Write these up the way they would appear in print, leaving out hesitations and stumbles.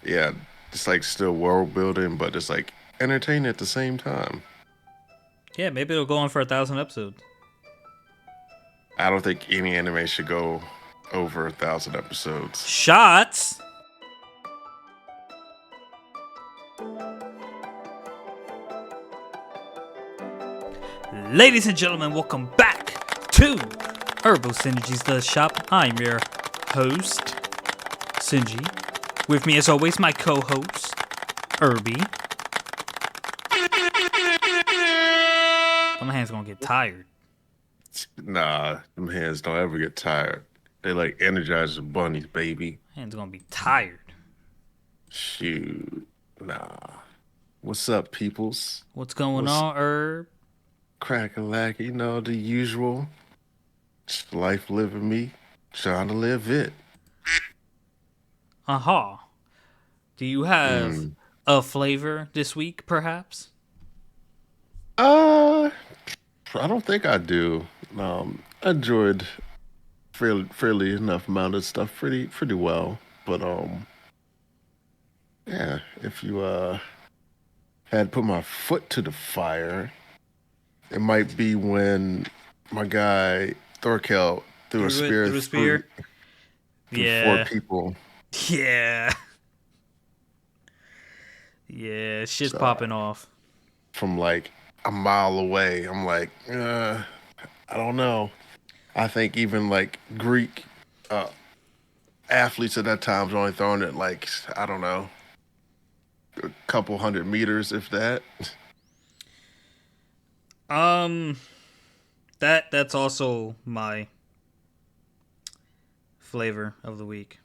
Yeah, it's like still world building, but it's like entertaining at the same time. Yeah, maybe it'll go on for 1,000 episodes. I don't think any anime should go over 1,000 episodes. Shots. Ladies and gentlemen, welcome back to Irbal Sinergy's The Shop. I'm your host, Sinji. With me, as always, my co-host, Irby. My hand's gonna get tired. Nah, them hands don't ever get tired. They like energizing bunnies, baby. My hand's gonna be tired. Shoot, nah. What's up, peoples? What's going What's on, Herb? crack-a-lack? You know the usual. Just life living me, trying to live it. Aha. Do you have Mm. a flavor this week, perhaps? Uh, I don't think I do. I enjoyed fairly enough amount of stuff pretty well. But yeah, if you had put my foot to the fire, it might be when my guy Thorkel threw a Through it, spear through the spear? through four Yeah. people. Yeah. Yeah, shit's So popping off. from like a mile away, I'm like, I don't know. I think even like Greek uh, athletes at that time was only throwing it like I don't know, a couple 100 meters, if that. Um, that's also my flavor of the week.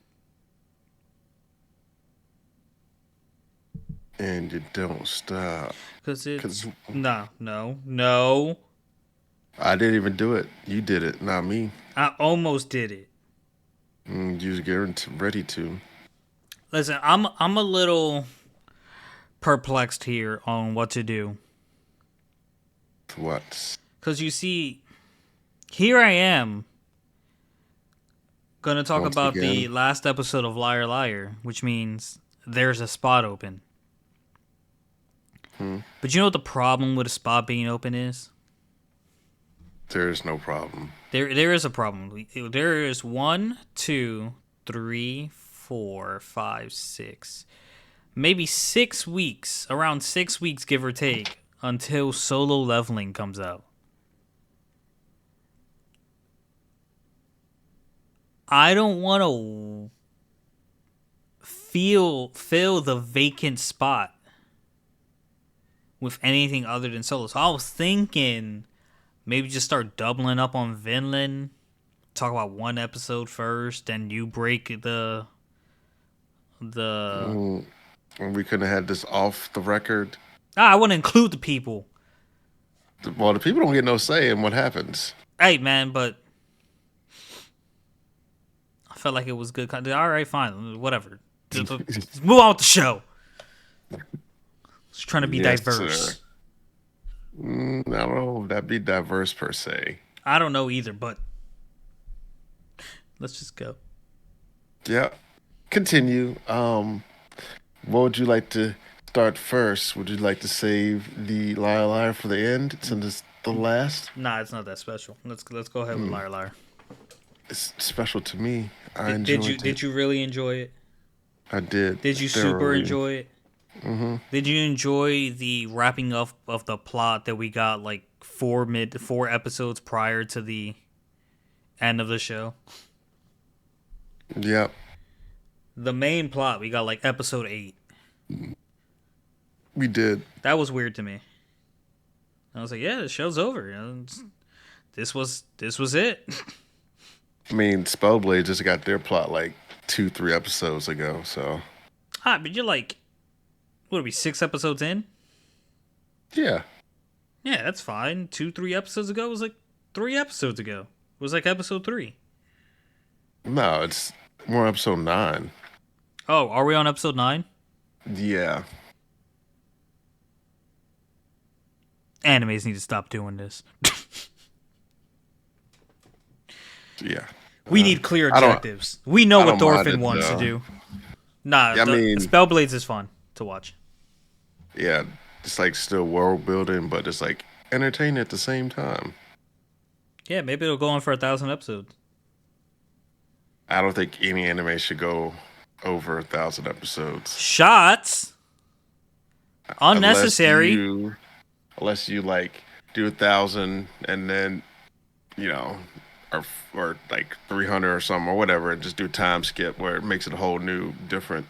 And you don't stop. Cause it's Cause no. I didn't even do it. You did it, not me. I almost did it. You was getting ready to. Listen, I'm a little perplexed here on what to do. What? Cause you see, here I am gonna talk Once about the again, last episode of Liar Liar, which means there's a spot open. hmm, But you know what the problem with a spot being open is? there is no problem. There is a problem. There is one, two, three, four, five, six, maybe 6 weeks, around 6 weeks, give or take, until Solo Leveling comes out. I don't want to fill the vacant spot with anything other than Solo. So I was thinking maybe just start doubling up on Vinland. Talk about one episode first, then you break the. Mm, and we couldn't have had this off the record. I want to include the people. Well, the people don't get no say in what happens. Hey man, but I felt like it was good content. All right, fine, whatever. Let's move on with the show. Just trying to be Yes, sir. diverse. I don't know if that'd be diverse per se. I don't know either, but let's just go. Yeah. Continue. What would you like to start first? Would you like to save the liar liar for the end since it's the last? Nah, it's not that special. Let's go ahead with Hmm. Liar Liar. It's special to me. I Did you enjoyed it. did you really enjoy it? I did Did you super thoroughly. enjoy it? Hmm. Did you enjoy the wrapping up of the plot that we got like four episodes prior to the end of the show? Yep, The main plot we got like episode 8. we did. That was weird to me. I was like, yeah, the show's over. This was it. I mean, Spellblade just got their plot like 2, 3 episodes ago. So But you're like, what are we 6 episodes in? yeah, Yeah, that's fine. 2, 3 episodes ago was like 3 episodes ago. It was like episode 3. no, it's more episode 9. Oh, are we on episode 9? Yeah, Animes need to stop doing this. yeah. We need clear I don't. objectives. We know I what don't mind Thorfinn it wants to though. do. Nah, Yeah, I the mean, Spellblades is fun to watch. yeah, it's like still world building, but it's like entertaining at the same time. Yeah, maybe it'll go on for 1,000 episodes. I don't think any anime should go over 1,000 episodes Shots unless unnecessary. you unless you like do 1,000 and then you know or like 300 or something or whatever, and just do time skip where it makes it a whole new different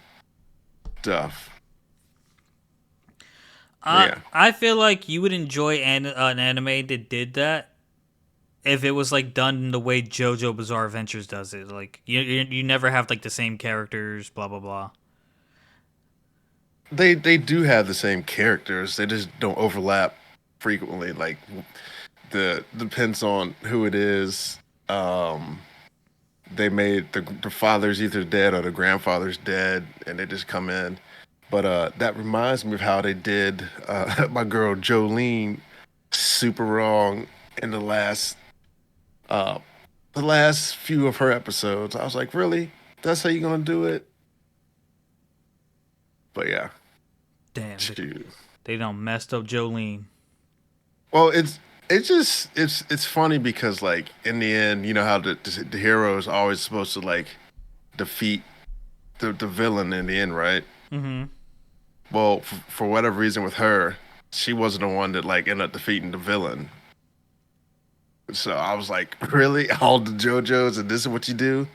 stuff. But yeah, I feel like you would enjoy an anime that did that if it was like done in the way JoJo Bizarre Adventures does it. Like you never have like the same characters, blah blah blah. they do have the same characters. They just don't overlap frequently. Like the depends on who it is. Um, they made the father's either dead or the grandfather's dead, and they just come in. But that reminds me of how they did my girl Jolene super wrong in uh, the last few of her episodes. I was like, really? That's how you gonna do it? But yeah, Damn, shoot. they done messed up Jolene. Well, it's just it's funny because like in the end, you know how the hero is always supposed to like defeat the villain in the end, right? Mm-hmm. Well, for whatever reason with her, she wasn't the one that like ended up defeating the villain. So I was like, really? All the JoJo's and this is what you do?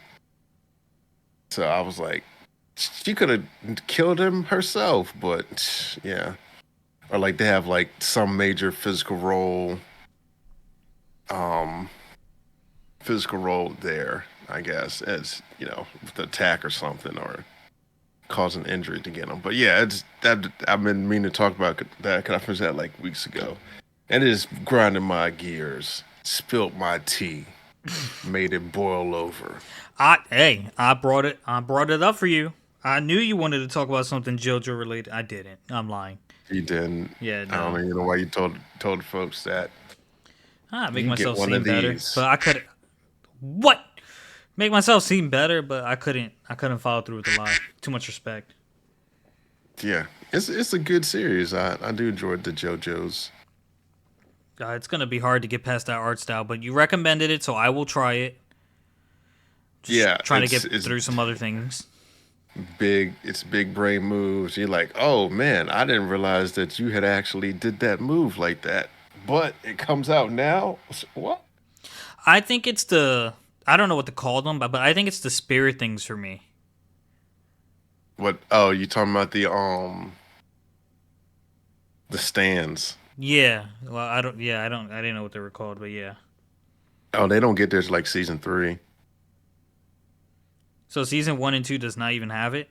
So I was like, she could have killed him herself, but yeah. Or like they have like some major um, physical role there, I guess, as you know, with the attack or something, or cause an injury to get him. But yeah, it's that I've been meaning to talk about that because I finished that like weeks ago, and it is grinding my gears, spilt my tea, made it boil over. I brought it up for you. I knew you wanted to talk about something JoJo related. I didn't. I'm lying. You didn't. Yeah, I don't no. even know why you told folks that Make you get myself one of seem better, these. but I could what make myself seem better, but I couldn't. I couldn't follow through with the lie. Too much respect. Yeah, it's a good series. I do enjoy the JoJo's. It's gonna be hard to get past that art style, but you recommended it, so I will try it. Just Yeah, trying to get through some other things. it's big brain moves. You're like, oh man, I didn't realize that you had actually did that move like that. But it comes out now. What? I think it's the I don't know what to call them, but I think it's the spirit things for me. What? Oh, you talking about the stands? Yeah. Well, I don't. Yeah, I don't. I didn't know what they were called, but yeah. Oh, they don't get there till like season three. So season 1 and 2 does not even have it.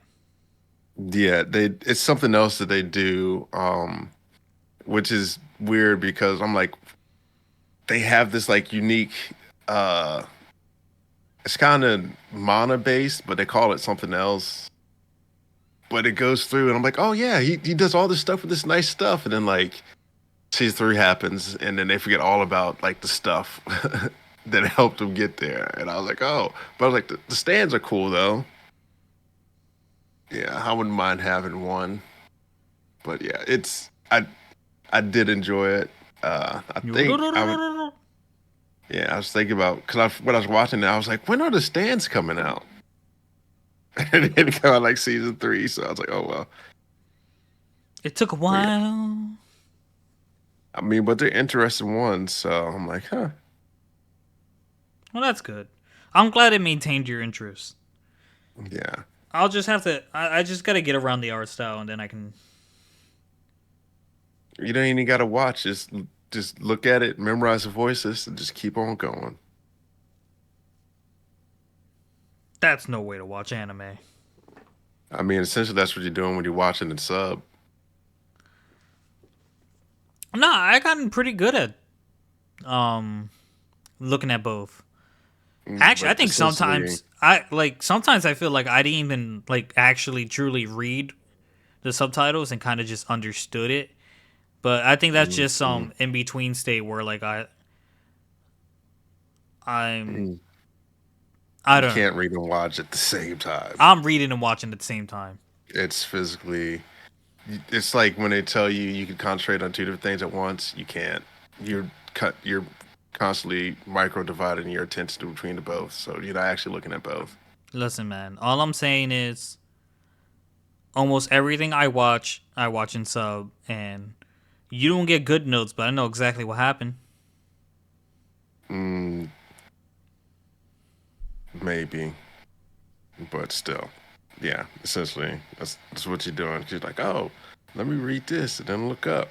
Yeah, they it's something else that they do, which is weird because I'm like they have this like unique uh it's kind of mana based, but they call it something else. But it goes through and I'm like, oh yeah, he does all this stuff with this nice stuff, and then like season three happens and then they forget all about like the stuff that helped them get there. And I was like, oh, but I was like the stands are cool though. Yeah, I wouldn't mind having one. But yeah, I did enjoy it. I think I would. Yeah, I was thinking about because when I was watching it, I was like, when are the stands coming out? And it didn't come out like season three, so I was like, oh well. It took a But yeah, while. I mean, but they're interesting ones, so I'm like, huh, Well, that's good. I'm glad it maintained your interest. yeah. I'll just have to. I just got to get around the art style, and then I can. You don't even gotta watch. Just look at it, memorize the voices, and just keep on going. That's no way to watch anime. I mean, essentially, that's what you're doing when you're watching the sub. No, I gotten pretty good at um looking at both. Actually, I But think essentially, sometimes I feel like I didn't even like actually truly read the subtitles and kind of just understood it. But I think that's mm, just some mm, in between state where like I'm mm. I You don't know. can't read and watch at the same time. I'm reading and watching at the same time. It's physically. It's like when they tell you you can concentrate on two different things at once. You can't. You're cut. You're constantly micro dividing your attention between the both. So you're not actually looking at both. Listen, man. All I'm saying is almost everything I watch in sub, and you don't get good notes, but I know exactly what happened. Mm, maybe, but still, yeah. Essentially, that's what you're doing. You're like, oh, let me read this and then look up.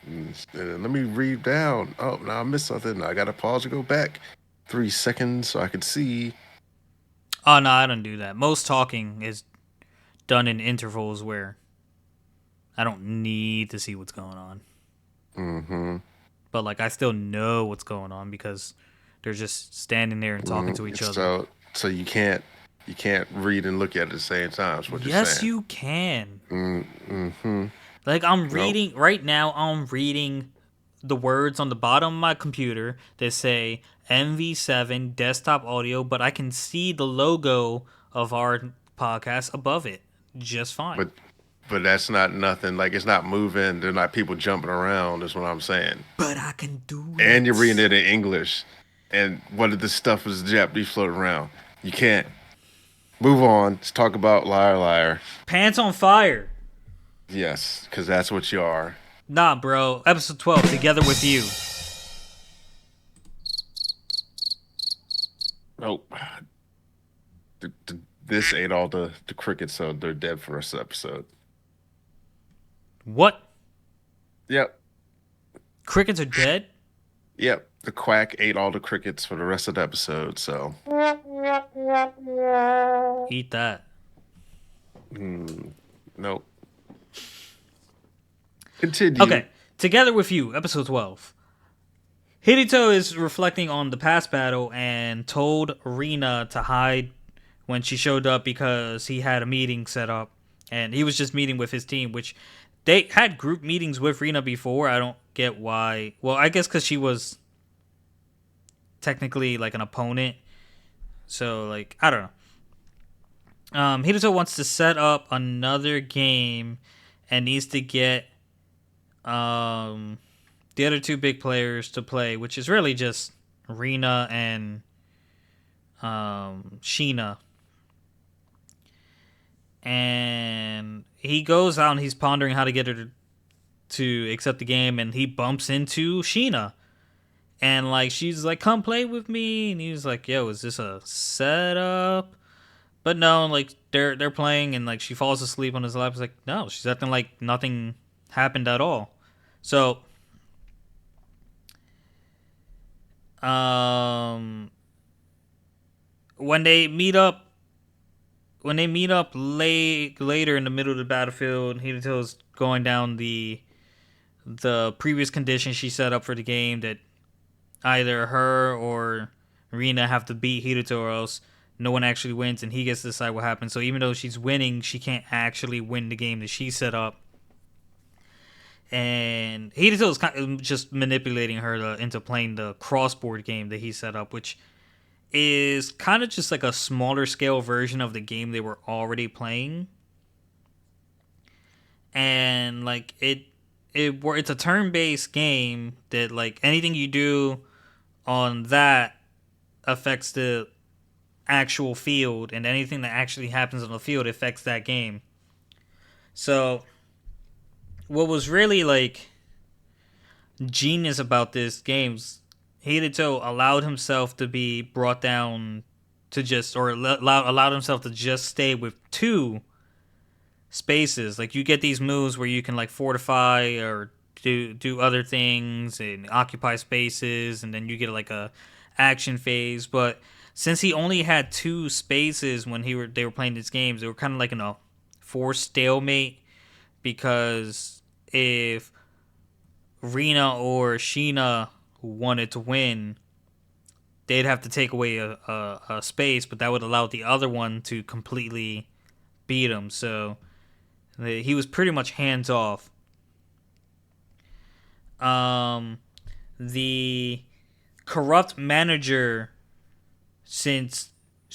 And then let me read down. Oh, now I missed something. I gotta pause and go back 3 seconds so I could see. Oh no, I don't do that. Most talking is done in intervals where I don't need to see what's going on. Mm-hmm. But like I still know what's going on because they're just standing there and talking to each other. So you can't read and look at it at the same time. Is what you're Yes, saying. you can. Mm-hmm. Like I'm Nope. reading right now. I'm reading the words on the bottom of my computer that say MV7 desktop audio, but I can see the logo of our podcast above it just fine. But but that's not nothing. Like it's not moving. They're not people jumping around. Is what I'm saying. But I can do And you're reading it. it in English. And what if this stuff is Japanese floating around? You can't. Move on. Let's talk about liar liar. Pants on fire. Yes, because that's what you are. Nah, bro. Episode 12, together with you. Nope. This ate all the crickets, so they're dead for this episode. What? Yep. Crickets are dead? Yep. The quack ate all the crickets for the rest of the episode, so. Eat that. Nope. Continue. Okay, together with you, episode 12. Hidito is reflecting on the past battle and told Rina to hide when she showed up because he had a meeting set up and he was just meeting with his team, which they had group meetings with Rina before. I don't get why. Well, I guess because she was technically like an opponent. So, like, I don't know. Hidito wants to set up another game and needs to get the other two big players to play, which is really just Rina and Sheena. And he goes out and he's pondering how to get her to accept the game, and he bumps into Sheena. And like she's like, "Come play with me," and he's like, "Yo, is this a setup?" But no, like they're playing, and like she falls asleep on his lap. He's like, "No," she's acting like nothing happened at all. So um when they meet up later in the middle of the battlefield, Hideto's going down the previous condition she set up for the game that either her or Rina have to beat Hidето or else no one actually wins and he gets to decide what happens. So even though she's winning, she can't actually win the game that she set up. And Hidето is kind of just manipulating her into playing the crossboard game that he set up, which is kind of just like a smaller scale version of the game they were already playing. And like it's a turn-based game that like anything you do on that affects the actual field, and anything that actually happens on the field affects that game. So what was really like genius about this game, Hidето allowed himself to be brought down to just, or allowed himself to just stay with two spaces. Like you get these moves where you can like fortify or do other things and occupy spaces, and then you get like a action phase. But since he only had two spaces when they were playing these games, they were kind of like in a forced stalemate, because if Rina or Sheena wanted to win, they'd have to take away a space, but that would allow the other one to completely beat him. So he was pretty much hands off. The corrupt manager, since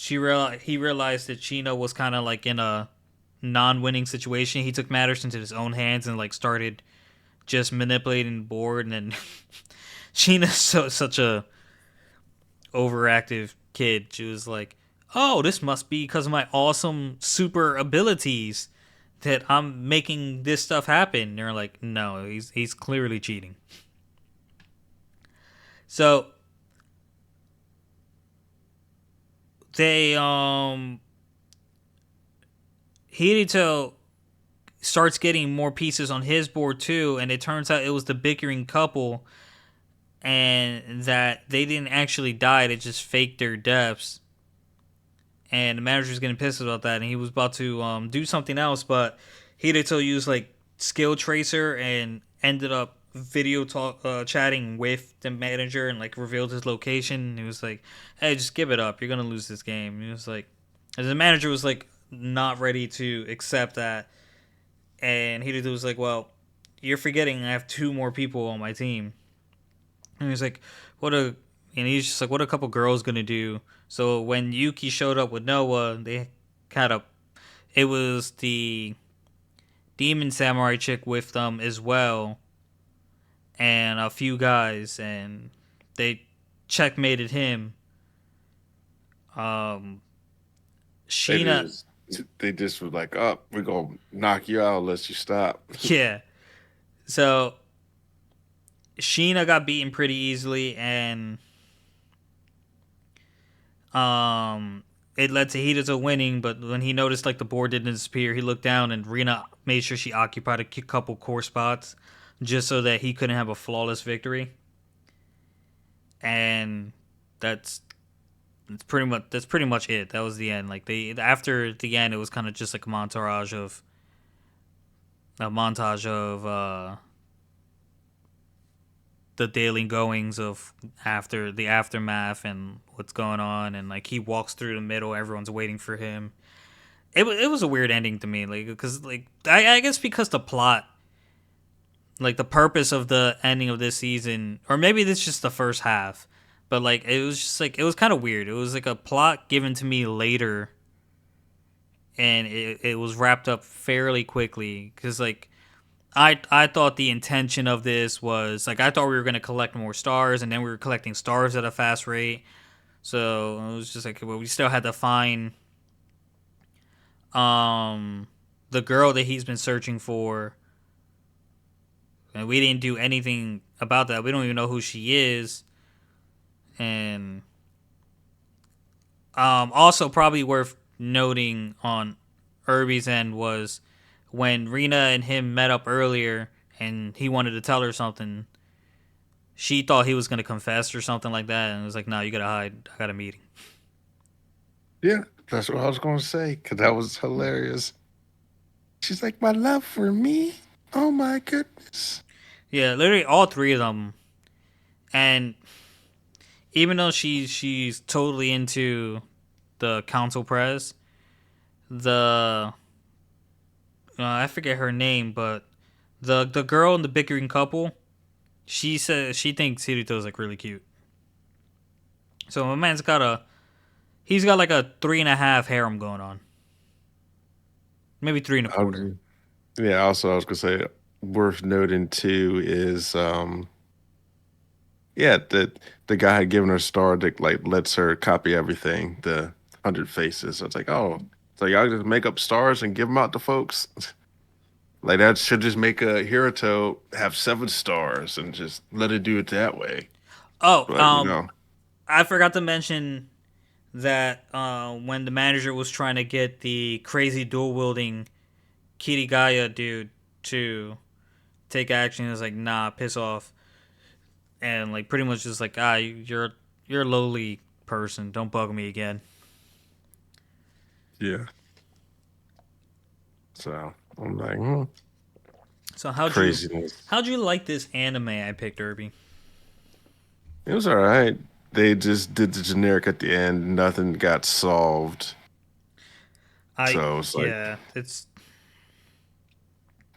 he realized that Chino was kind of like in a non-winning situation. He took matters into his own hands and like started just manipulating the board. And then Sheena's such a overactive kid. She was like, "Oh, this must be because of my awesome super abilities that I'm making this stuff happen." And they're like, "No, he's clearly cheating." So they Hirito starts getting more pieces on his board too, and it turns out it was the bickering couple, and that they didn't actually die; they just faked their deaths. And the manager was getting pissed about that, and he was about to do something else, but Hideo used like skill tracer and ended up video talk chatting with the manager and like revealed his location. And he was like, "Hey, just give it up. You're gonna lose this game." And he was like, and the manager was like not ready to accept that, and Hideo was like, "Well, you're forgetting I have two more people on my team." And he's like, "What a," and he's just like, "What a couple girls gonna do?" So when Yuki showed up with Noah, they kind of, it was the demon samurai chick with them as well, and a few guys, and they checkmated him. Um, They Sheena, just they just was like, "Oh, we're gonna knock you out unless you stop." yeah. So Sheena got beaten pretty easily, and it led to Hideo winning. But when he noticed like the board didn't disappear, he looked down and Rina made sure she occupied a couple core spots just so that he couldn't have a flawless victory. And that's that's pretty much it. That was the end. Like they after the end, it was kind of just like a montage of the daily goings of after the aftermath and what's going on, and like he walks through the middle, everyone's waiting for him. It was a weird ending to me, like because like I guess because the plot, like the purpose of the ending of this season, or maybe this is just the first half, but like it was just like it was kind of weird. It was like a plot given to me later, and it was wrapped up fairly quickly because like I thought the intention of this was like I thought we were gonna collect more stars, and then we were collecting stars at a fast rate. So it was just like, well, we still had to find um the girl that he's been searching for, and we didn't do anything about that. We don't even know who she is. And also probably worth noting on Irby's end was when Rena and him met up earlier, and he wanted to tell her something. She thought he was gonna confess or something like that, and it was like, "No, you gotta hide. I got a meeting." Yeah, that's what I was gonna say because that was hilarious. She's like, "My love for me. Oh my goodness." Yeah, literally all three of them. And even though she's totally into the council press, the I forget her name, but the girl in the bickering couple, she says she thinks Kirito's like really cute. So my man's got he's got like a 3.5 harem going on, maybe three and a quarter. Um, yeah. Also, I was gonna say worth noting too is yeah, that the guy had given her a star that like lets her copy everything, the 100 faces. So it's like, oh, so y'all just make up stars and give them out to folks. Like that should just make a Hiruto have 7 stars and just let it do it that way. Oh, But you know, I forgot to mention that when the manager was trying to get the crazy dual wielding Kirigaya dude to take action, he was like, "Nah, piss off," and like pretty much just like, "Ah, you're a lowly person. Don't bug me again." yeah. So I'm like, So craziness. how'd you like this anime I picked, Irby? It was all right. They just did the generic at the end. Nothing got solved. So Yeah,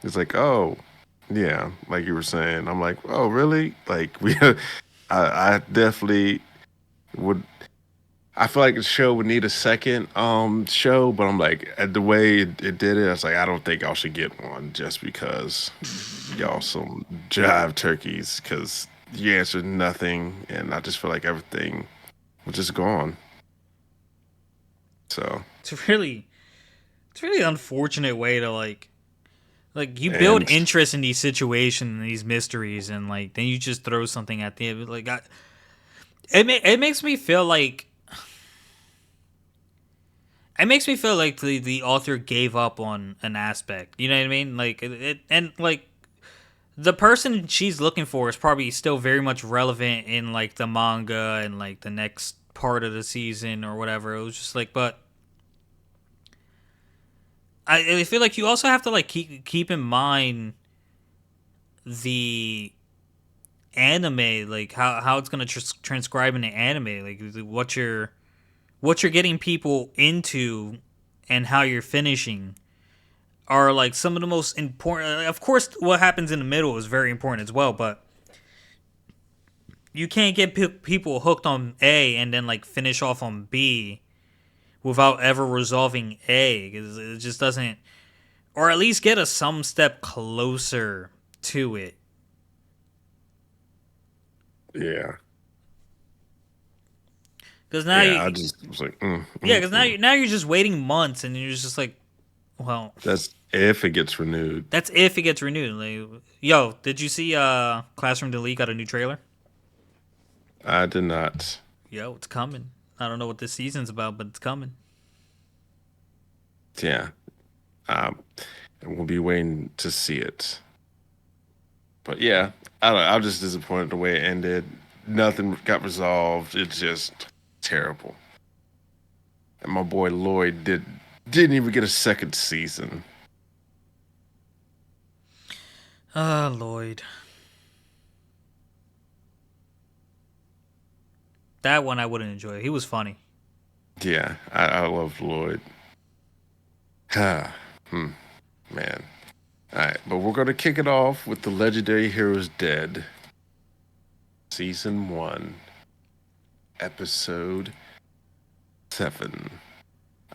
it's like, oh, yeah, like you were saying. I'm like, oh, really? Like we, I definitely would. I feel like the show would need a second show, but I'm like at the way it did it, I was like, I don't think y'all should get one just because y'all some jive turkeys because you answered nothing, and I just feel like everything was just gone. So It's really it's a really unfortunate way to like you build and interest in these situations and these mysteries, and like then you just throw something at the end. It makes me feel like the author gave up on an aspect. You know what I mean? Like and like the person she's looking for is probably still very much relevant in like the manga and like the next part of the season or whatever. It was just like, but I feel like you also have to like keep in mind the anime, like how it's gonna transcribe in the anime, like what you're getting people into and how you're finishing are like some of the most important. Of course, what happens in the middle is very important as well, but you can't get people hooked on A and then like finish off on B without ever resolving A, because it just doesn't, or at least get us some step closer to it. yeah, Because now yeah, I you, just was like, yeah, because now you're just waiting months and you're just like, well, that's if it gets renewed. that's if it gets renewed. Like, yo, did you see Classroom Delete got a new trailer? I did not. Yo, it's coming. I don't know what this season's about, but it's coming. Yeah, um, we'll be waiting to see it. But yeah, I don't know, I'm just disappointed the way it ended. Nothing got resolved. It's just terrible. And my boy Lloyd didn't even get a second season. Lloyd. That one I wouldn't enjoy. He was funny. Yeah, I love Lloyd. Hmm, man. All right, but we're gonna kick it off with the Legendary Heroes Dead, Season 1, Episode 7.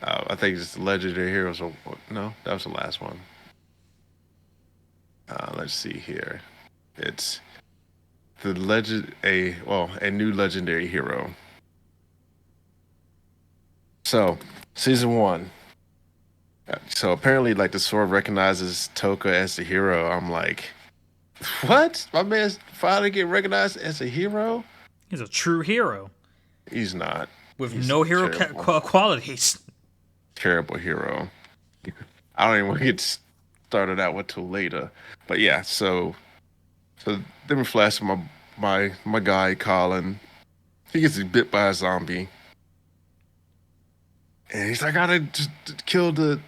I think it's the Legendary Heroes. No, that was the last one. Let's see here. It's the legend a new legendary hero. So season 1. So apparently, like the sword recognizes Toka as the hero. I'm like, what? My man's finally get recognized as a hero? He's a true hero He's not. with He's no a hero terrible, qualities. terrible hero. I don't even want to get started out with till later. But yeah, so then we flash to my guy Colin. He gets bit by a zombie, and he's like, I gotta just kill the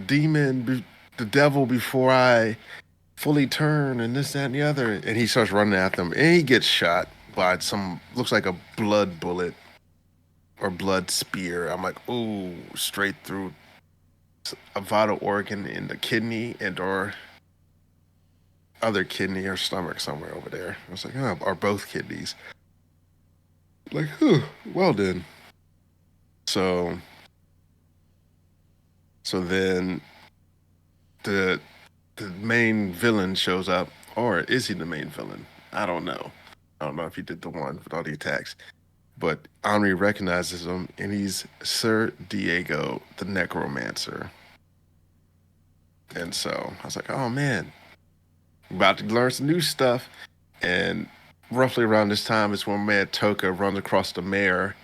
demon, the devil before I fully turn, and this, that, and the other. And he starts running at them, and he gets shot by some looks like a blood bullet or blood spear. I'm like, ooh, straight through a vital organ in the kidney and or other kidney or stomach somewhere over there. I was like, oh, or both kidneys. Like, well done. So then the the main villain shows up, or is he the main villain? I don't know. I don't know if he did the one with all the attacks, but Henri recognizes him, and he's Sir Diego, the Necromancer. And so I was like, oh man, about to learn some new stuff. And roughly around this time is when Mad Toka runs across the mayor,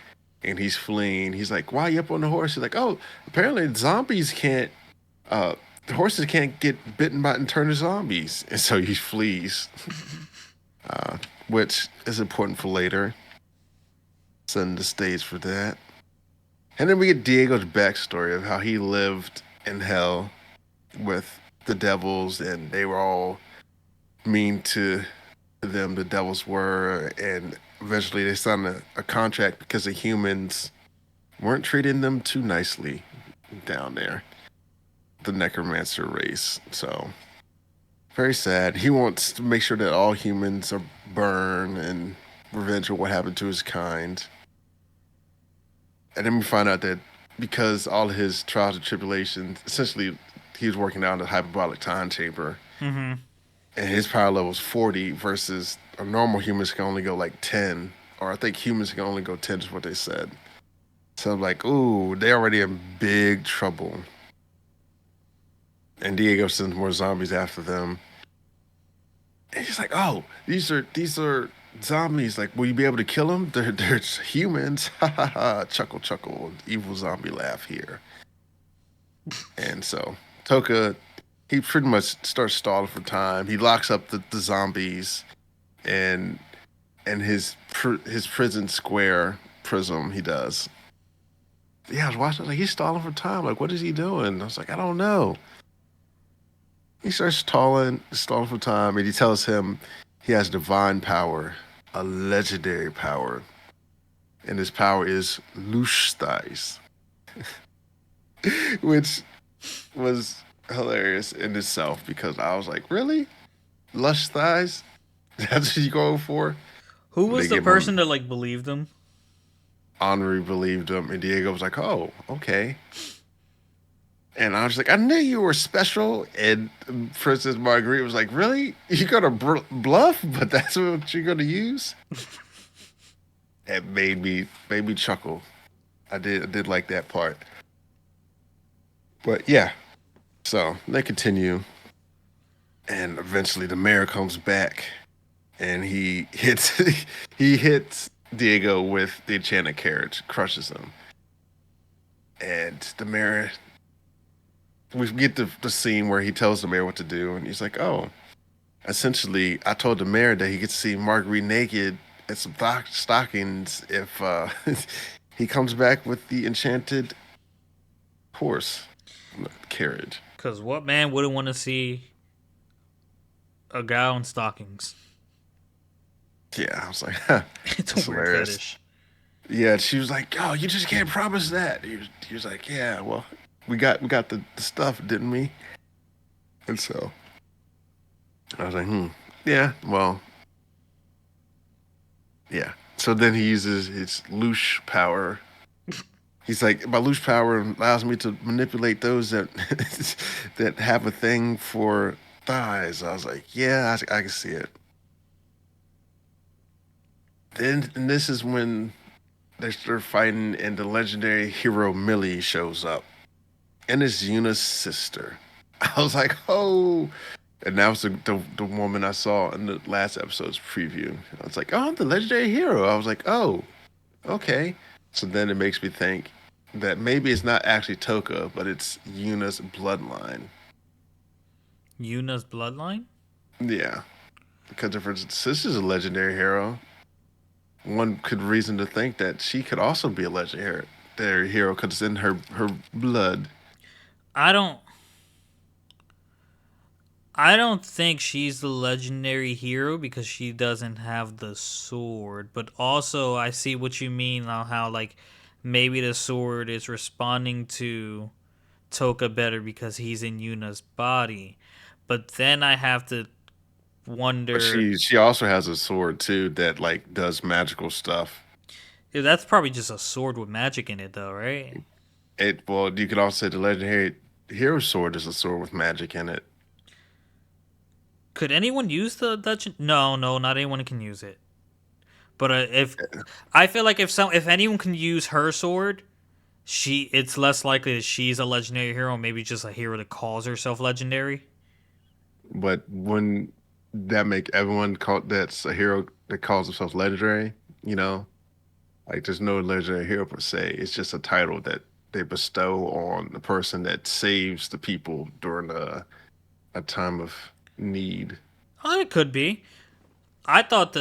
and he's fleeing. He's like, why are you up on the horse? He's like, oh, apparently zombies can't the horses can't get bitten by and turn to zombies, and so he flees, uh, which is important for later. Setting the stage for that, and then we get Diego's backstory of how he lived in hell with the devils, and they were all mean to them. The devils were, and eventually they signed a contract because the humans weren't treating them too nicely down there, the necromancer race. So very sad. He wants to make sure that all humans are burned and revenge for what happened to his kind. And then we find out that because all his trials and tribulations, essentially, he was working down the hyperbolic time chamber, Mm-hmm. and his power level is 40 versus a normal humans can only go like 10, or I think humans can only go 10 is what they said. So I'm like, ooh, they're already in big trouble. And Diego sends more zombies after them. And he's like, oh, these are zombies. Like, will you be able to kill them? They're humans. Ha ha ha. Chuckle chuckle. Evil zombie laugh here. And so Toka, he pretty much starts stalling for time. He locks up the zombies and his prison square prism. He does. Yeah, I was watching. Like, he's stalling for time. Like, what is he doing? I was like, I don't know. He starts stalling for time, and he tells him he has divine power, a legendary power, and his power is Lushthais, which was hilarious in itself because I was like, really? Lush thighs? That's what you going for? Who But was they the gave him person that like believed them? Henri believed him, and Diego was like, oh, okay. And I was like, I knew you were special. And Princess Marguerite was like, really? You gonna bluff? But that's what you're gonna use? It made me chuckle. I did like that part. But yeah, so they continue, and eventually the mayor comes back, and he hits he hits Diego with the enchanted carriage, crushes him, and the mayor. We get the scene where he tells the mayor what to do, and he's like, "Oh, essentially, I told the mayor that he gets to see Marguerite naked and some stockings if he comes back with the enchanted horse carriage." Because what man wouldn't want to see a guy in stockings? Yeah, I was like, huh, It's a that's weird hilarious. fetish. Yeah, she was like, "Oh, you just can't promise that." He was like, "Yeah, well, we got the stuff, didn't we?" And so I was like, yeah, well, yeah. So then he uses his loosh power. He's like, my loosh power allows me to manipulate those that that have a thing for thighs. I was like, yeah, I can see it. Then and this is when they start fighting, and the legendary hero Millie shows up, and it's Yuna's sister. I was like, oh. And that was the woman I saw in the last episode's preview. I was like, oh, I'm the legendary hero. I was like, oh, okay. So then it makes me think that maybe it's not actually Toka, but it's Yuna's bloodline. Yuna's bloodline? Yeah, because if her sister's a legendary hero, one could reason to think that she could also be a legendary hero because it's in her blood. I don't. I don't think she's the legendary hero because she doesn't have the sword. But also, I see what you mean on how like maybe the sword is responding to Toka better because he's in Yuna's body. But then I have to But wonder. she also has a sword too that like does magical stuff. That's probably just a sword with magic in it, though, right? It well, you could also say the legendary hero sword is a sword with magic in it. Could anyone use the legend? No, no, not anyone can use it. But if I feel like if anyone can use her sword, it's less likely that she's a legendary hero. Maybe just a hero that calls herself legendary. But when that make everyone call that's a hero that calls themselves legendary, you know, like there's no legendary hero per se. It's just a title that they bestow on the person that saves the people during a time of need. Oh, it could be. I thought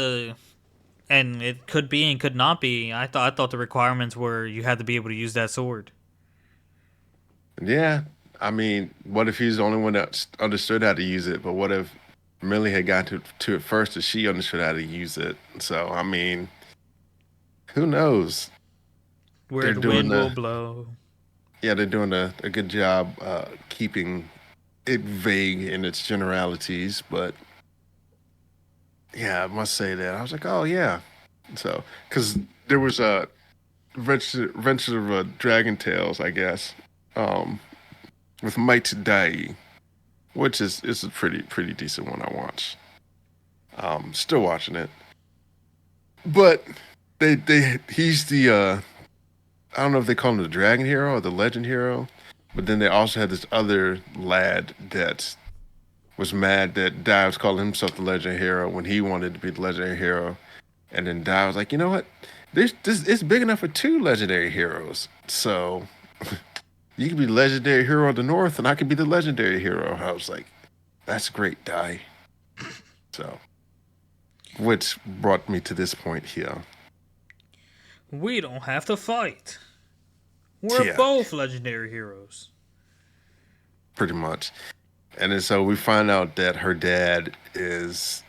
and it could be and could not be. I thought the requirements were you had to be able to use that sword. Yeah, I mean, what if he's the only one that understood how to use it? But what if Millie had gotten to it first, and she understood how to use it? So I mean, who knows? Where They're the doing wind will the blow. yeah, they're doing a good job keeping it vague in its generalities. But yeah, I must say that I was like, oh yeah. So because there was Adventure of Dragon Tales, I guess, um, with Might Dai, which is a pretty decent one. I watched. Still watching it, but they he's the I don't know if they call him the Dragon Hero or the Legend Hero, but then they also had this other lad that was mad that Dai was calling himself the Legend Hero when he wanted to be the Legendary Hero, and then Dai was like, you know what? This it's big enough for two legendary heroes. So you can be the legendary hero of the North, and I can be the legendary hero. I was like, that's great, Dai. So, which brought me to this point here. We don't have to fight. We're Yeah, both legendary heroes. pretty much. And then so we find out that her dad is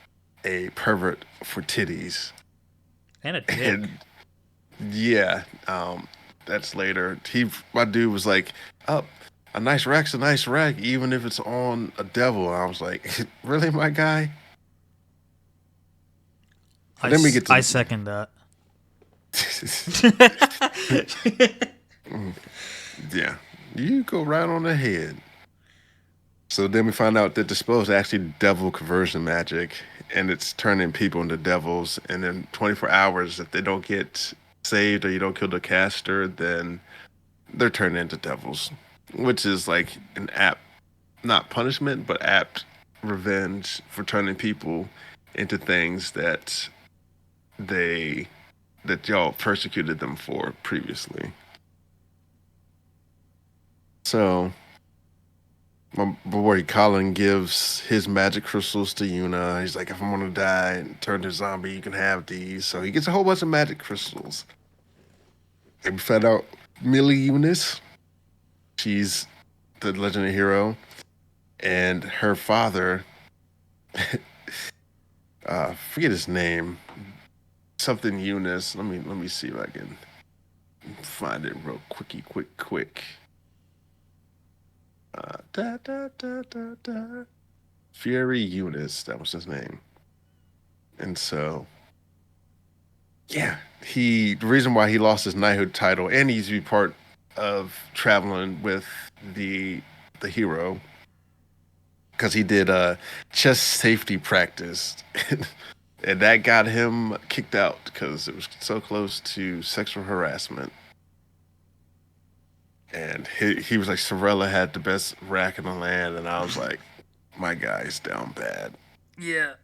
a pervert for titties. And a dick. And yeah, that's later. My dude was like, "Up, a nice rack's a nice rack, even if it's on a devil." And I was like, "Really, my guy?" And then we get I to second that. yeah, you go right on ahead. So then we find out that the spell is actually devil conversion magic, and it's turning people into devils. And in 24 hours, if they don't get saved or you don't kill the caster, then they're turned into devils, which is like an apt, not punishment, but apt revenge for turning people into things they that y'all persecuted them for previously. So my boy Colin gives his magic crystals to Yuna. He's like, if I want to die and turn to a zombie, you can have these. So he gets a whole bunch of magic crystals. And we find out Millie Eunice, she's the legendary hero, and her father, forget his name, something Eunice. Let me see if I can find it real quick. Da da da da da. Fury Eunice, that was his name. And so, yeah, the reason why he lost his knighthood title and he used to be part of traveling with the the hero because he did chest safety practice, and that got him kicked out because it was so close to sexual harassment. And he was like, Sorella had the best rack in the land, and I was like, my guy's down bad. Yeah.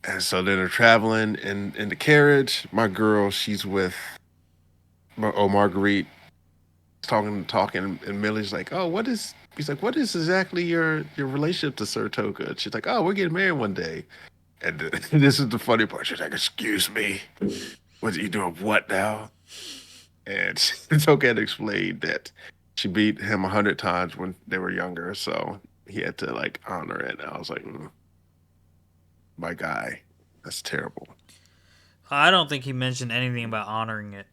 And so then they're traveling in the carriage. My girl, she's with Marguerite, talking, and Millie's like, "Oh, what is?" He's like, "What is exactly your relationship to Sir Toka?" She's like, "Oh, we're getting married one day." And this is the funny part. She's like, "Excuse me, what are you doing? What now?" And Toka had explained that she beat him 100 times when they were younger, so he had to like honor it. And I was like, my guy, that's terrible. I don't think he mentioned anything about honoring it.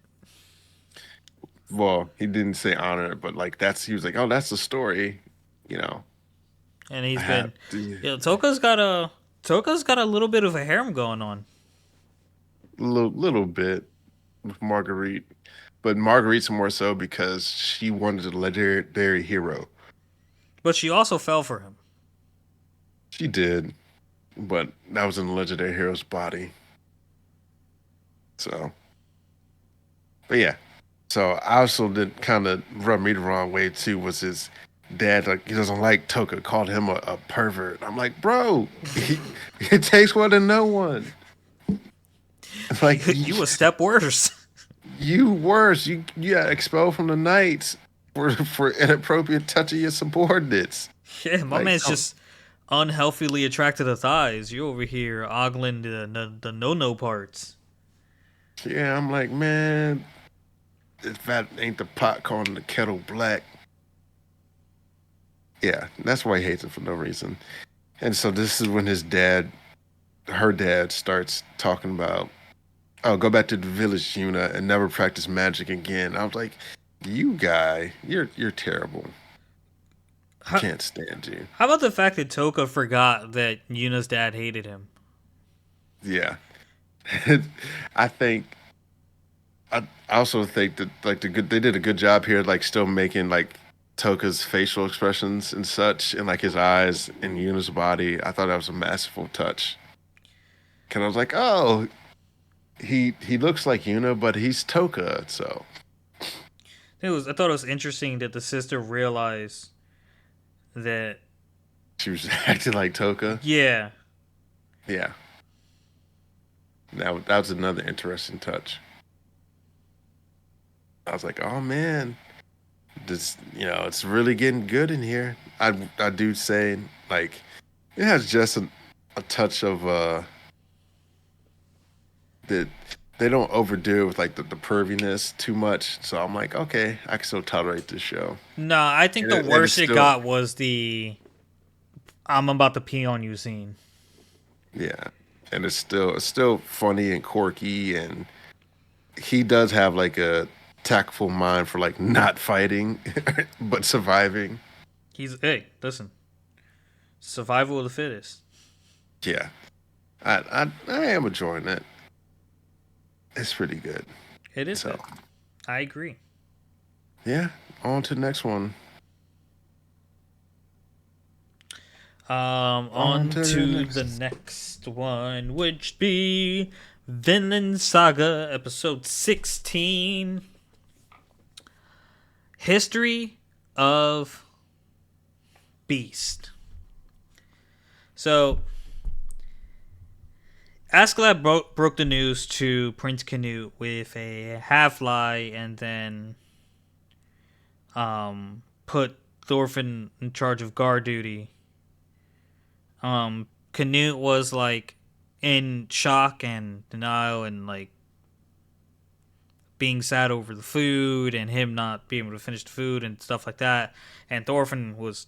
Well, he didn't say honor it, but like he was like, oh, that's the story, you know. And I he's have been to, Toka's got a little bit of a harem going on. little bit with Marguerite, but Marguerite's more so because she wanted a legendary hero. But she also fell for him. She did, but that was in the legendary hero's body. So, but yeah. So I also did kind of rub me the wrong way too. Was his dad like he doesn't like Toka, called him a pervert. I'm like, bro, it takes one to know one. Like You a step worse. you worse. You got expelled from the knights for inappropriate touching your subordinates. Yeah, my Like, man's just unhealthily attracted to thighs. You over here ogling the no parts. yeah, I'm like, man, if that ain't the pot calling the kettle black. Yeah, that's why he hates it for no reason. And so this is when her dad, starts talking about, oh, go back to the village, Yuna, and never practice magic again. I was like, you guy, you're terrible. How, Can't stand you. how about the fact that Toka forgot that Yuna's dad hated him? Yeah. I think I also think that like they did a good job here, like still making like Toka's facial expressions and such, and like his eyes and Yuna's body. I thought that was a masterful touch. Cause I was like, oh, he looks like Yuna, but he's Toka. So I thought it was interesting that the sister realized that. she was acting like Toka. Yeah, Yeah, that was another interesting touch. I was like, oh man, this it's really getting good in here. I do say like it has just a touch of that they don't overdo it with like the perviness too much. So I'm like, okay, I can still tolerate this show. no, I think the And it's worst it still got was the "I'm about to pee on you" scene. yeah, and it's still funny and quirky, and he does have like a tactful mind for like not fighting but surviving. Hey, listen, survival of the fittest. Yeah, I am enjoying it. It's pretty good. It is So good. I agree. yeah, on to the next one. On On to the to the next. next one, which be Vinland Saga, episode 16, History of Beast. So, Askeladd broke the news to Prince Canute with a half lie, and then put Thorfinn in charge of guard duty. Canute was like in shock and denial and like being sad over the food and him not being able to finish the food and stuff like that. And Thorfinn was,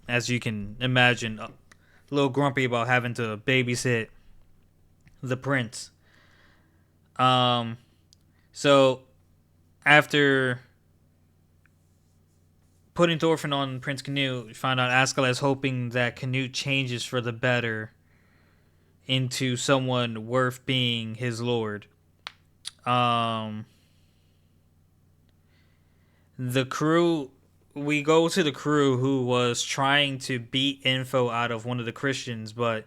as you can imagine, a little grumpy about having to babysit the prince. Um, so after putting Thorfinn on Prince Canute, you find out Askeladd is hoping that Canute changes for the better into someone worth being his lord. Um, the crew, we go to the crew who was trying to beat info out of one of the Christians, but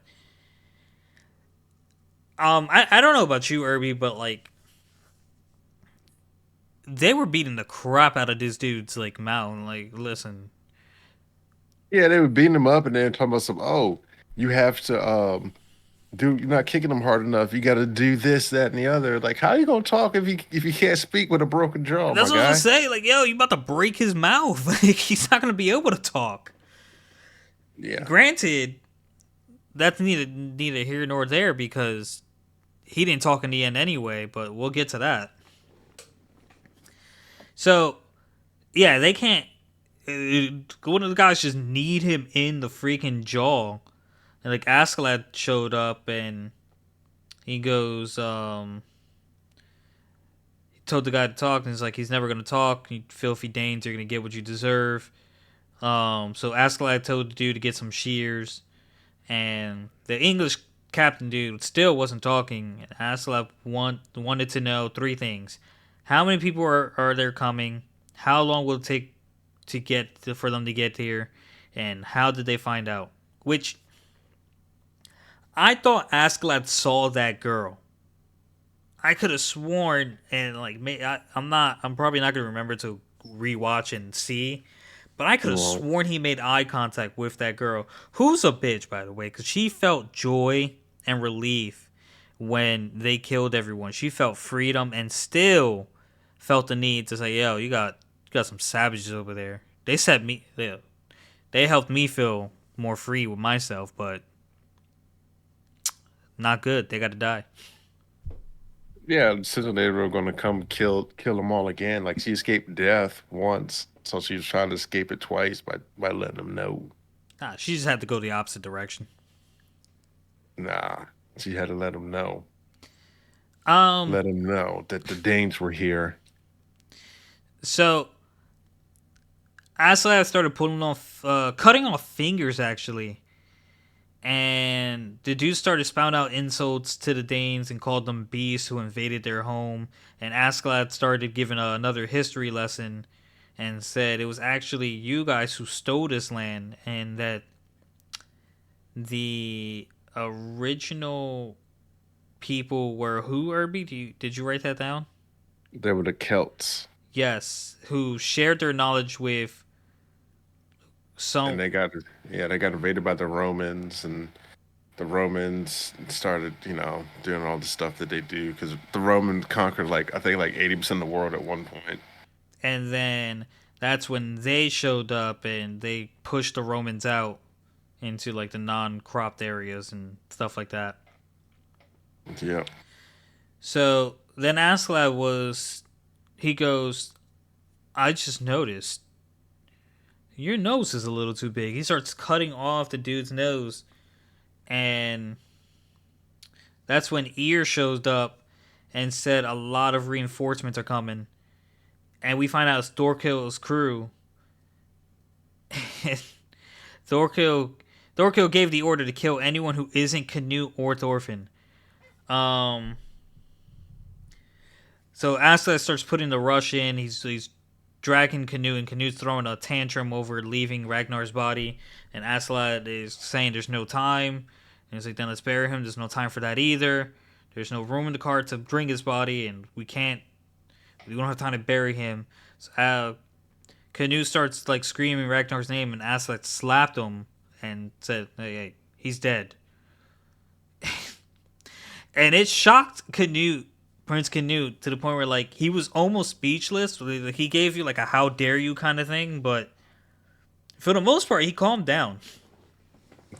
I don't know about you, Irby, but like they were beating the crap out of this dude's like mouth. Like, listen, Yeah, they were beating him up and then talking about some. Oh, you have to you're not kicking him hard enough. You got to do this, that, and the other. Like, how you gonna talk if you can't speak with a broken jaw, that's my what I was guy? gonna say. Like, yo, you about to break his mouth. Like, he's not gonna be able to talk. Yeah, Granted, that's neither here nor there because he didn't talk in the end anyway. But we'll get to that. So yeah, they can't. One of the guys just need him in the freaking jaw. And like Askeladd showed up and he goes, he told the guy to talk and he's like, he's never gonna talk. You filthy Danes, you're gonna get what you deserve. So Askeladd told the dude to get some shears, and the English captain dude still wasn't talking. And Askeladd wanted to know three things: how many people are there coming? How long will it take for them to get here? And how did they find out? Which I thought Askeladd saw that girl. I could have sworn, and like, I'm probably not gonna remember to rewatch and see, but I could you have won't. sworn he made eye contact with that girl, who's a bitch, by the way, because she felt joy and relief when they killed everyone. She felt freedom and still felt the need to say, "Yo, you got some savages over there." They helped me feel more free with myself, but not good. They got to die. Yeah, since they were gonna come kill them all again. Like she escaped death once, so she was trying to escape it twice by letting them know. Nah, she just had to go the opposite direction. Nah, she had to Um, let them know that the Danes were here. so Aslad started pulling off, cutting off fingers actually, And the dude started spouting out insults to the Danes and called them beasts who invaded their home. And Askeladd started giving another history lesson and said it was actually you guys who stole this land, and that the original people were who, Irby? Did you write that down? They were the Celts, Yes, who shared their knowledge with and some. they got invaded by the Romans, and the Romans started, doing all the stuff that they do because the Romans conquered like I think like 80% of the world at one point. And then that's when they showed up and they pushed the Romans out into like the non-cropped areas and stuff like that. Yeah, So then Askeladd he goes, I just noticed your nose is a little too big. He starts cutting off the dude's nose, and that's when Ear shows up and said a lot of reinforcements are coming. And we find out it's Thorkill's crew. Thorkill Thorkill gave the order to kill anyone who isn't Canute or Thorfinn. Um, so Askeladd starts putting the rush in. He's dragging Canute, and Canute's throwing a tantrum over leaving Ragnar's body. And Askeladd is saying there's no time. And he's like, then let's bury him. There's no time for that either. There's no room in the cart to bring his body, and we don't have time to bury him. So Canute starts like screaming Ragnar's name, and Askeladd slapped him and said, hey, he's dead. And it shocked Prince Canute, to the point where like he was almost speechless. Like, he gave you like a "how dare you" kind of thing, but for the most part, he calmed down.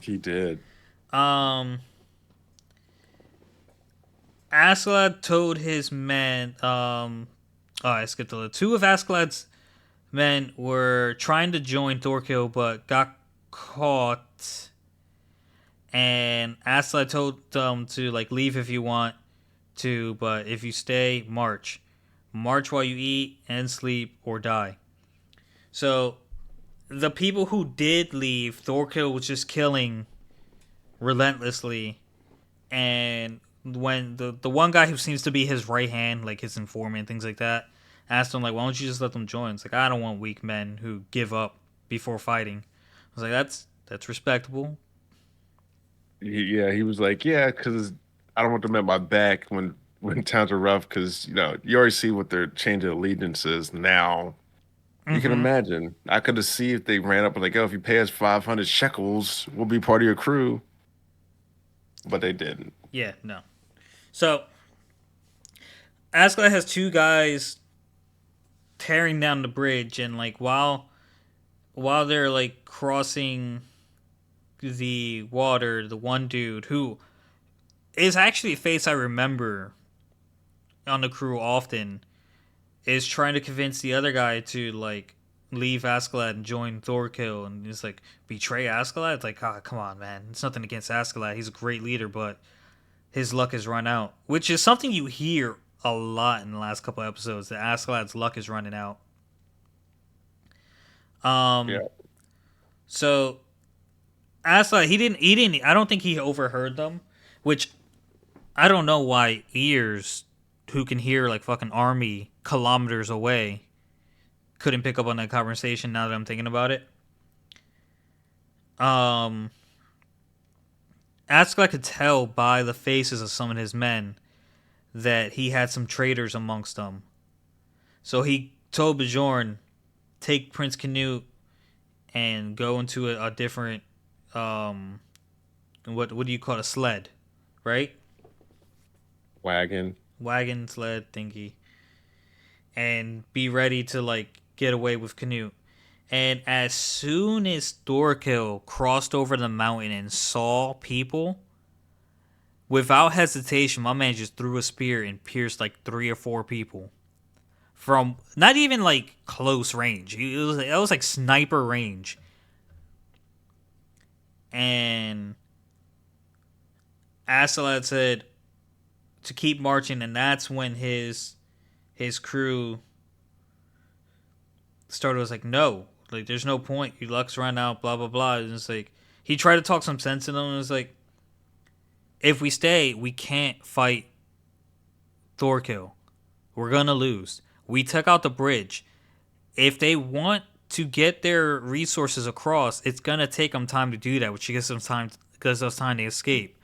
he did. Um, Askeladd told his men. I skipped a little. Two of Askeladd's men were trying to join Thorkill, but got caught. And Askeladd told them to like leave if you want to, but if you stay, march. March while you eat and sleep or die. So the people who did leave, Thorkill was just killing relentlessly. And when the one guy who seems to be his right hand, like his informant, things like that, asked him like, "Why don't you just let them join?" It's like, I don't want weak men who give up before fighting. I was like, that's respectable. Yeah, he was like, yeah, because I don't want them at my back when times are rough, because you already see what their change of allegiance is now. You can Mm-hmm. imagine. I could have seen if they ran up and like, oh, if you pay us 500 shekels, we'll be part of your crew, but they didn't. Yeah, no. So Askeladd has two guys tearing down the bridge, and like while they're like crossing the water, the one dude who is actually a face I remember on the crew often is trying to convince the other guy to like leave Askeladd and join Thorkill, and he's like, betray Askeladd. It's like, ah, come on, man. It's nothing against Askeladd. He's a great leader, but his luck has run out, which is something you hear a lot in the last couple episodes. That Askeladd's luck is running out. Um, Yeah. so Askeladd, he didn't. I don't think he overheard them, which I don't know why ears who can hear like fucking army kilometers away couldn't pick up on that conversation. Now that I'm thinking about it, um, Askeladd could tell by the faces of some of his men that he had some traitors amongst them. So he told Bjorn, take Prince Canute and go into a different um what do you call it, a sled, right? Wagon. Wagon, sled, thingy, and be ready to like get away with Canute. And as soon as Thorkill crossed over the mountain and saw people, without hesitation, my man just threw a spear and pierced like 3 or 4 people from not even like close range. It was like sniper range. And Askeladd said to keep marching, and that's when his crew started was like, no, like there's no point. Your luck's run out, blah blah blah. And it's like He tried to talk some sense into them and was like, if we stay, we can't fight Thorkill. We're gonna lose. We took out the bridge. If they want to get their resources across, it's gonna take them time to do that, which gives us time to escape.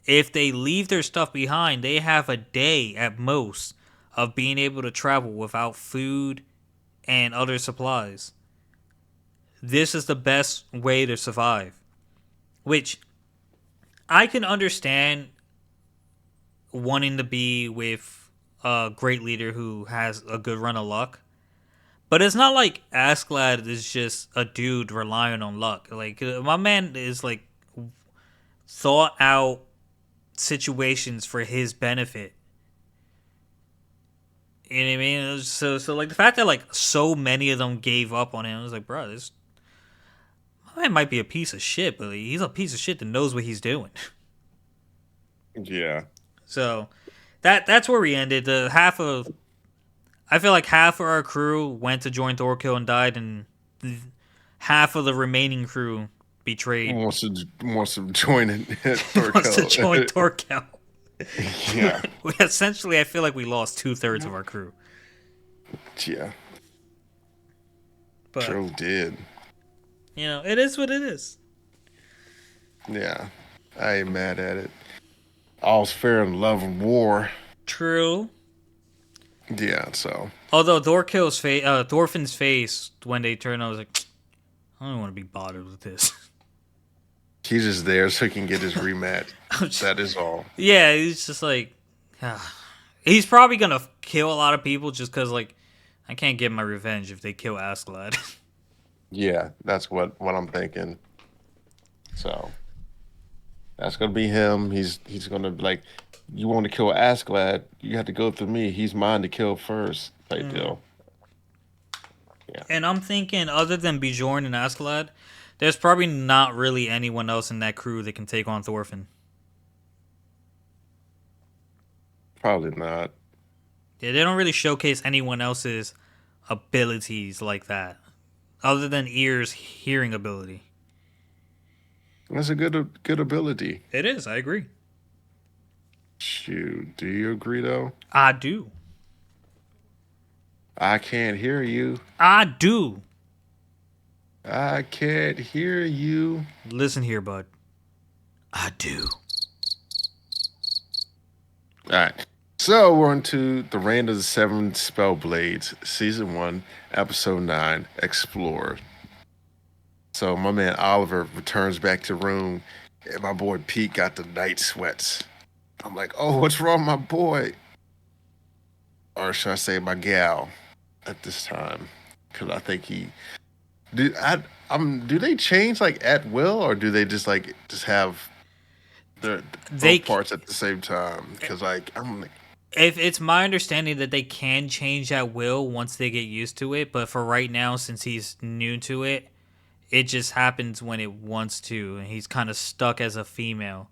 If they leave their stuff behind, they have a day at most of being able to travel without food and other supplies. This is the best way to survive. Which I can understand wanting to be with a great leader who has a good run of luck. But it's not like Askeladd is just a dude relying on luck. Like my man is like thought out situations for his benefit. You know what I mean? So like the fact that like so many of them gave up on him, I was like, bro, this my man might be a piece of shit, but he's a piece of shit that knows what he's doing. Yeah. So that's where we ended. The half of I feel like half of our crew went to join Thorkill and died, and half of the remaining crew betrayed. Wants to join in Wants to join Thorkel. Thorkill. Yeah. Essentially, I feel like we lost 2/3 of our crew. Yeah. But Sure did. it is what it is. Yeah. I ain't mad at it. All's fair in love and war. True. Yeah, so Although Thorfinn's face when they turned, I was like, I don't want to be bothered with this. he's just there so he can get his rematch. That is all. Yeah, he's just like, he's probably gonna kill a lot of people just because like I can't get my revenge if they kill Askeladd. Yeah, that's what I'm thinking. So that's gonna be him. He's gonna be like, you want to kill Askeladd, you have to go through me. He's mine to kill first, type deal. Yeah, And I'm thinking, other than Bjorn and Askeladd, there's probably not really anyone else in that crew that can take on Thorfinn. probably not. Yeah, they don't really showcase anyone else's abilities like that, other than Ear's hearing ability. That's a good ability. It is. I agree. Shoot, do you agree though? I do. I can't hear you. I do. I can't hear you. Listen here, bud. I do. All right. So we're on to the Reign of the Seven Spellblades, Season 1, Episode 9, Explore. So my man Oliver returns back to room, and my boy Pete got the night sweats. I'm like, oh, what's wrong, with my boy? Or should I say my gal at this time? Because I think he do they change like at will, or do they just have the They both parts at the same time? Because like I'm like, If it's my understanding that they can change at will once they get used to it, but for right now, since he's new to it, it just happens when it wants to, and he's kind of stuck as a female.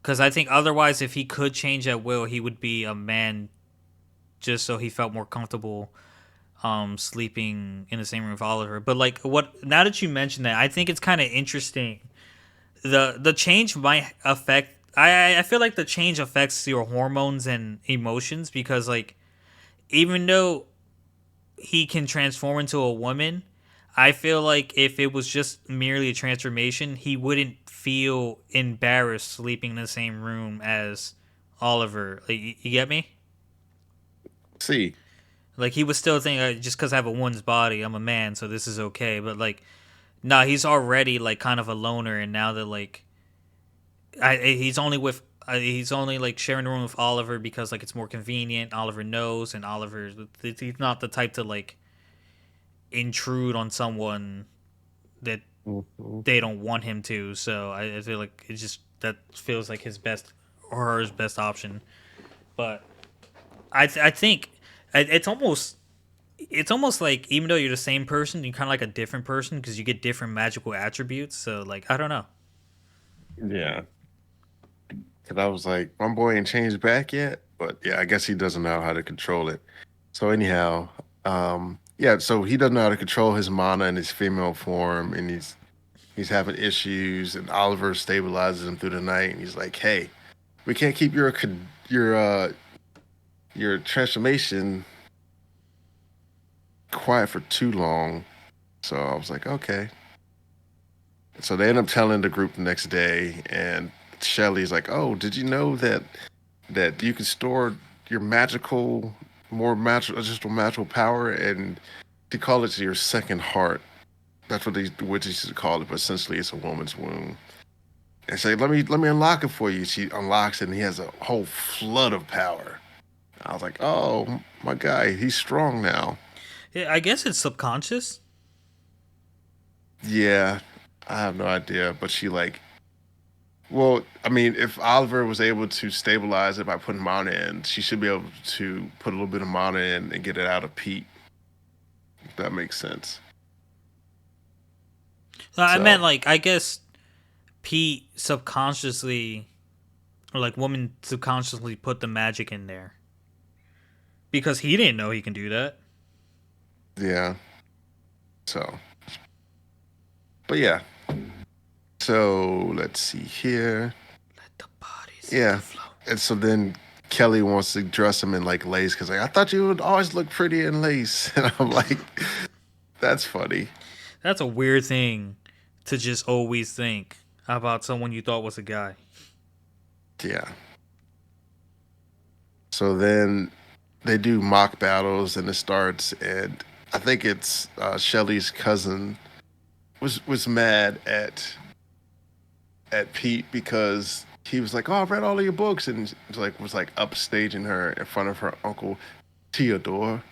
Because I think otherwise, if he could change at will, he would be a man, just so he felt more comfortable sleeping in the same room with Oliver. But like, what now that you mention that, I think it's kind of interesting. The change might affect. I feel like the change affects your hormones and emotions because like even though he can transform into a woman, I feel like if it was just merely a transformation, he wouldn't feel embarrassed sleeping in the same room as Oliver. Like, you get me? see, Like he would still think just because I have a woman's body, I'm a man, so this is okay. But like, nah, he's already like kind of a loner, and now that like he's only like sharing the room with Oliver because like it's more convenient. Oliver knows, and Oliver he's not the type to like intrude on someone that mhm. they don't want him to. So I feel like it just that feels like his best or hers best option. But I think it's almost like even though you're the same person, you're kind of like a different person because you get different magical attributes. So like I don't know. Yeah. Because I was like, my boy ain't changed back yet, but yeah, I guess he doesn't know how to control it. So anyhow, yeah, so he doesn't know how to control his mana and his female form, and He's having issues, and Oliver stabilizes him through the night. And he's like, "Hey, we can't keep your transformation quiet for too long." So I was like, "Okay." So they end up telling the group the next day, and Shelly's like, "Oh, did you know that you can store your more magical, just magical power, and they call it your second heart. That's what the witches used to call it, but essentially it's a woman's womb." And say, let me unlock it for you. She unlocks it, and he has a whole flood of power. I was like, oh my guy, he's strong now. Yeah, I guess it's subconscious. Yeah, I have no idea, but she like, well, I mean, if Oliver was able to stabilize it by putting mana in, she should be able to put a little bit of mana in and get it out of Pete. If that makes sense. I meant So like I guess Pete subconsciously or like woman subconsciously put the magic in there because he didn't know he can do that. yeah, so but yeah, so let's see here. Let the bodies hit the Yeah, floor. and so then Kelly wants to dress him in like lace because like I thought you would always look pretty in lace, and I'm like, that's funny. That's a weird thing to just always think about someone you thought was a guy. Yeah. So then they do mock battles, and it starts, and I think it's Shelly's cousin was mad at Pete because he was like, "Oh, I've read all of your books," and like was like upstaging her in front of her uncle Theodore.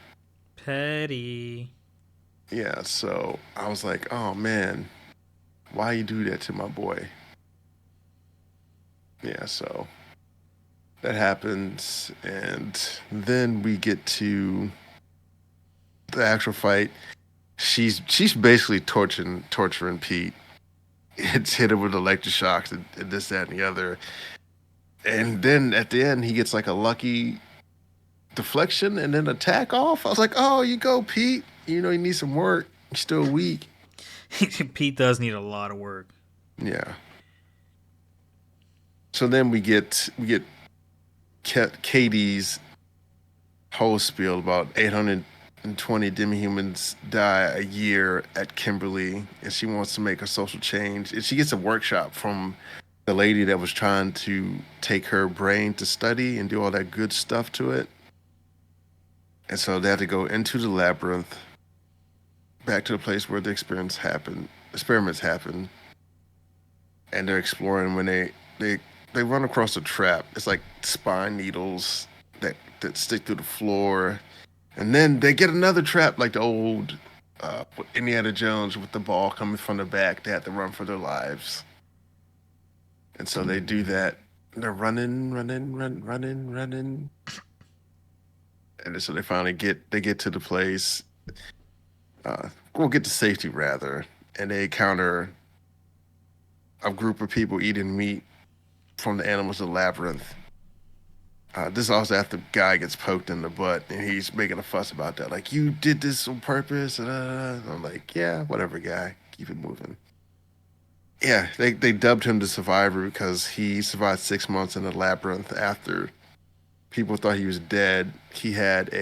Petty. Yeah, so I was like, "Oh man, why you do that to my boy?" Yeah, so that happens, and then we get to the actual fight. She's basically torturing Pete. It's hit him with electroshocks and this, that, and the other. And then at the end, he gets like a lucky deflection and then attack off. I was like, oh, you go, Pete. You know, you need some work. You're still weak. Pete does need a lot of work. Yeah. So then we get Katie's whole spiel about 820 demi-humans die a year at Kimberly, and she wants to make a social change. And she gets a workshop from the lady that was trying to take her brain to study and do all that good stuff to it. And so they have to go into the labyrinth, back to the place where the experiments happen, and they're exploring when they run across a trap. It's like spine needles that stick through the floor. And then they get another trap like the old Indiana Jones with the ball coming from the back. They have to run for their lives. And so they do that. They're running. And so they finally get to the place. We'll get to safety rather. And they encounter a group of people eating meat from the animals of the labyrinth. This is also after the guy gets poked in the butt, and he's making a fuss about that. Like, you did this on purpose. And I'm like, yeah, whatever, guy. Keep it moving. Yeah, they dubbed him the survivor because he survived 6 months in the labyrinth after people thought he was dead. He had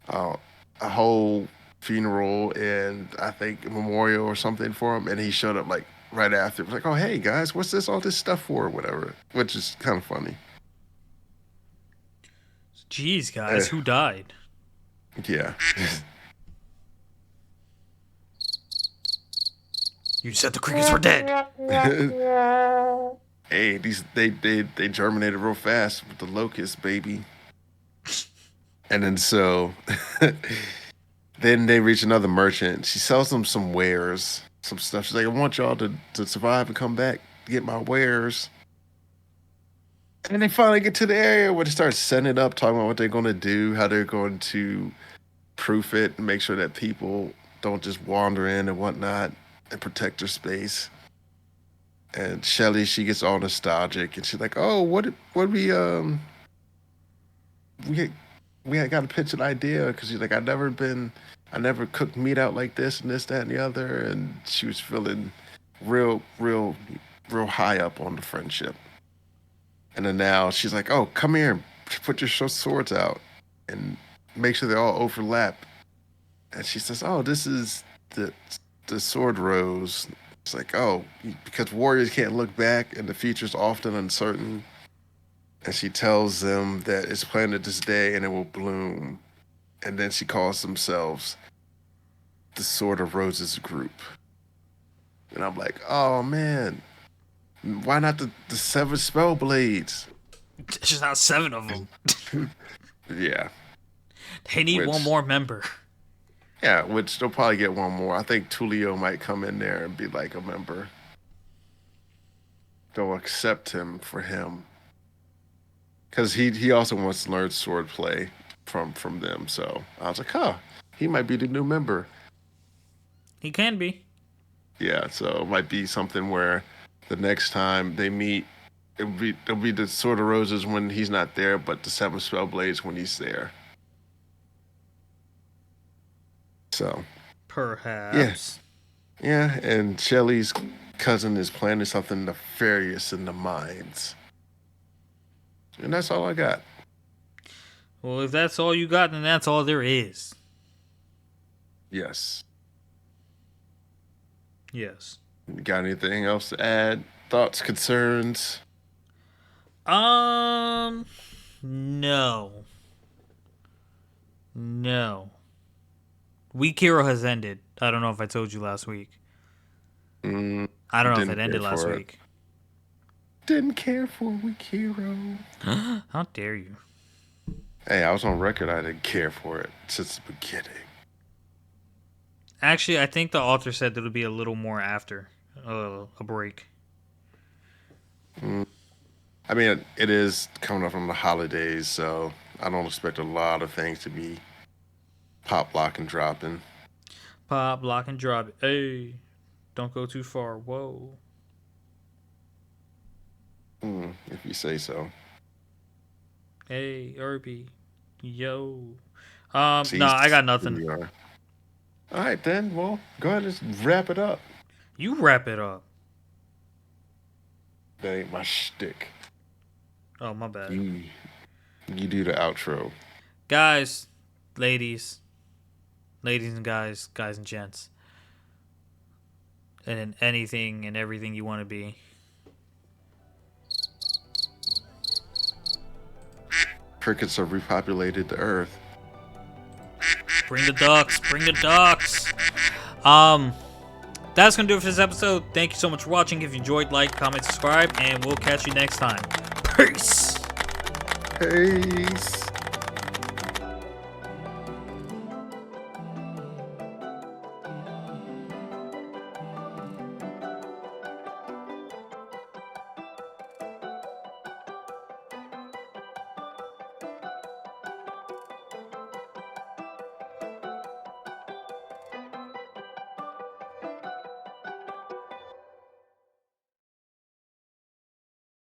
uh, a whole funeral and I think a memorial or something for him, and he showed up like right after. It was like, oh hey guys, what's all this stuff for or whatever, which is kind of funny. Jeez, Uh, guys, who died? yeah. You said the crickets were dead. Hey, these they germinated real fast with the locust baby. And then so then they reach another merchant. She sells them some wares, some stuff. She's like, I want y'all to survive and come back to get my wares. And then they finally get to the area where they start setting it up, talking about what they're going to do, how they're going to proof it, and make sure that people don't just wander in and whatnot and protect their space. And Shelly, she gets all nostalgic and she's like, "Oh, what we we had got to pitch an idea because she's like, I never cooked meat out like this and this, that, and the other." And she was feeling real, real, real high up on the friendship. And then now she's like, "Oh, come here, put your swords out, and make sure they all overlap." And she says, "Oh, this is the sword rose." It's like, "Oh, because warriors can't look back, and the future's often uncertain." And she tells them that it's planted this day and it will bloom. And then she calls themselves the Sword of Roses group. And I'm like, "Oh man, why not the seven spell blades?" There's just not 7 of them. Yeah, They need one which more member. yeah, which they'll probably get one more. I think Tulio might come in there and be like a member. They'll accept him for him because he also wants to learn swordplay from them. So I was like, "Huh, he might be the new member." He can be. Yeah, so it might be something where the next time they meet, it'll be the Sword of Roses when he's not there, but the Seven Spell Blades when he's there. So yeah, Perhaps. yeah, and Shelly's cousin is planning something nefarious in the mines, and that's all I got. Well, if that's all you got, then that's all there is. Yes. Yes. You got anything else to add? Thoughts, concerns? Um, no. No. Week Hero has ended. I don't know if I told you last week. Mm, I don't know if didn't it care ended last for it. week. Didn't care for Weak Hero. How dare you? Hey, I was on record. I didn't care for it since the beginning. Actually, I think the author said that it'll be a little more after a break. Mm. I mean, it is coming up from the holidays, so I don't expect a lot of things to be pop, lock, and dropping. Pop, lock, and drop it. Hey, don't go too far. Whoa. If you say so. Hey, Irby. Yo. No, See, I got here nothing. we are. All right, then. Well, go ahead and wrap it up. You wrap it up. That ain't my shtick. Oh, my bad. You do the outro. Guys, ladies and guys and gents, and in anything and everything you want to be. Crickets have repopulated the earth. Bring the ducks. Bring the ducks. That's gonna do it for this episode. Thank you so much for watching. If you enjoyed, like, comment, subscribe, and we'll catch you next time. Peace. Peace.